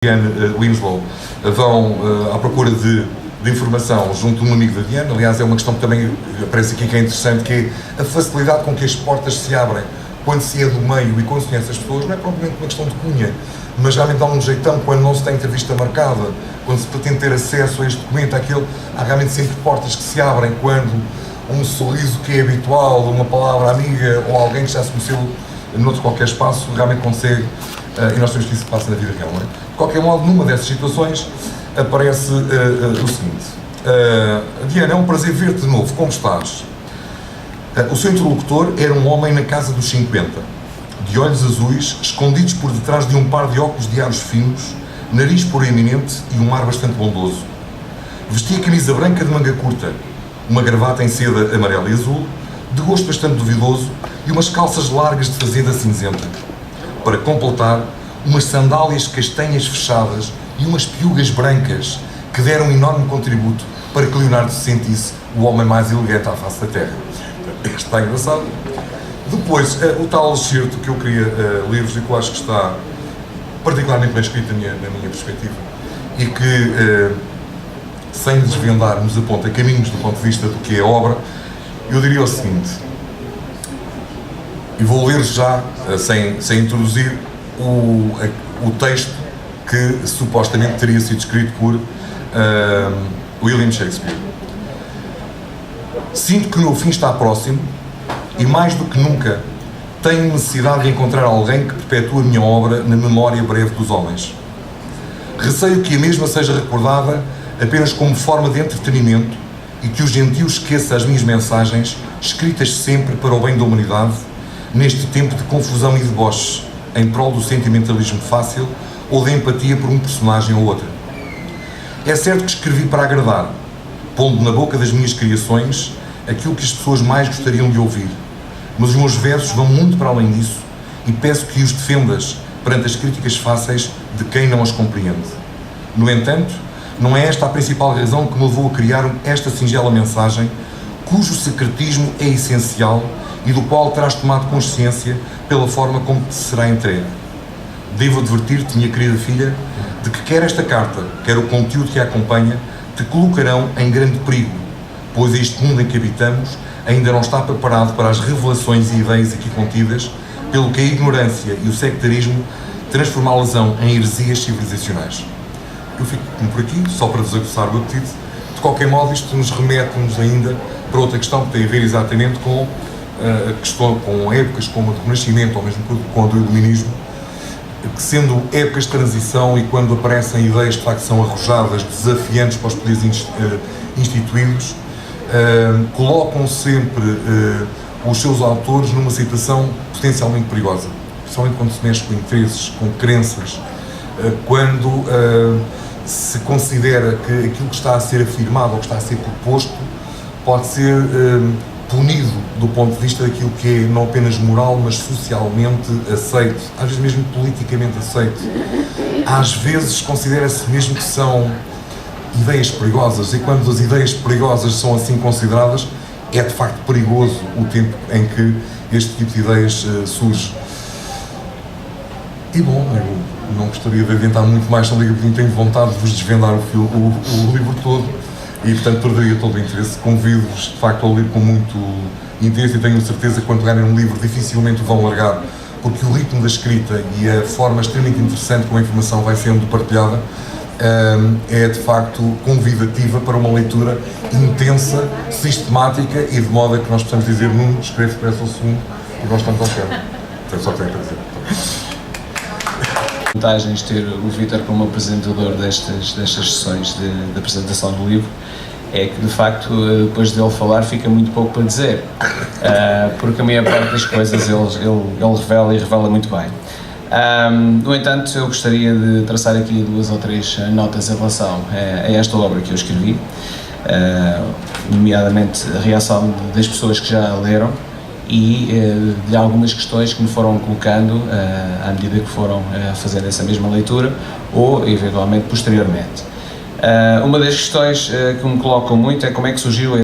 Diane Winslow vão à procura de informação junto de um amigo da Diane. Aliás, é uma questão que também aparece aqui que é interessante, que é a facilidade com que as portas se abrem quando se é do meio e quando se conhece as pessoas. Não é propriamente uma questão de cunha, mas realmente dá um jeitão quando não se tem entrevista marcada, quando se pretende ter acesso a este documento, àquele, há realmente sempre portas que se abrem quando um sorriso que é habitual, uma palavra amiga ou alguém que já se conheceu noutro qualquer espaço realmente consegue, e nós temos que isso se passa na vida real, não é? De qualquer modo, numa dessas situações aparece o seguinte: Diana, é um prazer ver-te de novo, como estás? O seu interlocutor era um homem na casa dos 50, de olhos azuis, escondidos por detrás de um par de óculos de aros finos, nariz proeminente e um ar bastante bondoso. Vestia camisa branca de manga curta, uma gravata em seda amarela e azul, de gosto bastante duvidoso, e umas calças largas de fazenda cinzenta. Para completar, umas sandálias castanhas fechadas e umas piugas brancas que deram um enorme contributo para que Leonardo se sentisse o homem mais elegante à face da terra. Este está engraçado. Depois, o tal excerto que eu queria ler-vos e que eu acho que está particularmente bem escrito na minha perspectiva e que, sem desvendar, nos aponta caminhos do ponto de vista do que é a obra. Eu diria o seguinte, e vou ler já, sem introduzir, o texto que supostamente teria sido escrito por William Shakespeare. Sinto que o meu fim está próximo e, mais do que nunca, tenho necessidade de encontrar alguém que perpetue a minha obra na memória breve dos homens. Receio que a mesma seja recordada apenas como forma de entretenimento e que o gentio esqueça as minhas mensagens, escritas sempre para o bem da humanidade, neste tempo de confusão e deboche, em prol do sentimentalismo fácil ou da empatia por um personagem ou outra. É certo que escrevi para agradar, pondo na boca das minhas criações aquilo que as pessoas mais gostariam de ouvir, mas os meus versos vão muito para além disso e peço que os defendas perante as críticas fáceis de quem não as compreende. No entanto, não é esta a principal razão que me levou a criar esta singela mensagem, cujo secretismo é essencial e do qual terás tomado consciência pela forma como te será entregue. Devo advertir-te, minha querida filha, de que quer esta carta, quer o conteúdo que a acompanha, te colocarão em grande perigo, pois este mundo em que habitamos ainda não está preparado para as revelações e ideias aqui contidas, pelo que a ignorância e o sectarismo transformá-las-ão em heresias civilizacionais. Eu fico por aqui, só para desaguçar o apetite. De qualquer modo, isto nos remete-nos ainda para outra questão que tem a ver exatamente com a questão, com épocas como a do Renascimento, ou mesmo com a do Iluminismo, que sendo épocas de transição e quando aparecem ideias que de facto são arrojadas, desafiantes para os poderes instituídos, colocam sempre os seus autores numa situação potencialmente perigosa, principalmente quando se mexe com interesses, com crenças, quando se considera que aquilo que está a ser afirmado ou que está a ser proposto pode ser punido do ponto de vista daquilo que é não apenas moral, mas socialmente aceito, às vezes mesmo politicamente aceito. Às vezes considera-se mesmo que são ideias perigosas, e quando as ideias perigosas são assim consideradas, é de facto perigoso o tempo em que este tipo de ideias surge. E bom, eu não gostaria de adiantar muito mais sobre o livro, tenho vontade de vos desvendar o livro todo e, portanto, perderia todo o interesse. Convido-vos, de facto, a ler com muito interesse e tenho certeza que quando pegarem um livro dificilmente o vão largar, porque o ritmo da escrita e a forma extremamente interessante como a informação vai sendo partilhada é, de facto, convidativa para uma leitura intensa, sistemática e de modo a que nós possamos dizer Nuno, escreve depressa ao segundo e nós estamos ao pé. Então, só tenho para dizer. Vantagens ter o Vítor como apresentador destas sessões de apresentação do livro é que, de facto, depois dele falar fica muito pouco para dizer, porque a maior parte das coisas ele revela e revela muito bem. No entanto, eu gostaria de traçar aqui 2 ou 3 notas em relação a esta obra que eu escrevi, nomeadamente a reação das pessoas que já a leram e de algumas questões que me foram colocando à medida que foram fazendo essa mesma leitura ou, eventualmente, posteriormente. Uma das questões que me colocam muito é como é que surgiu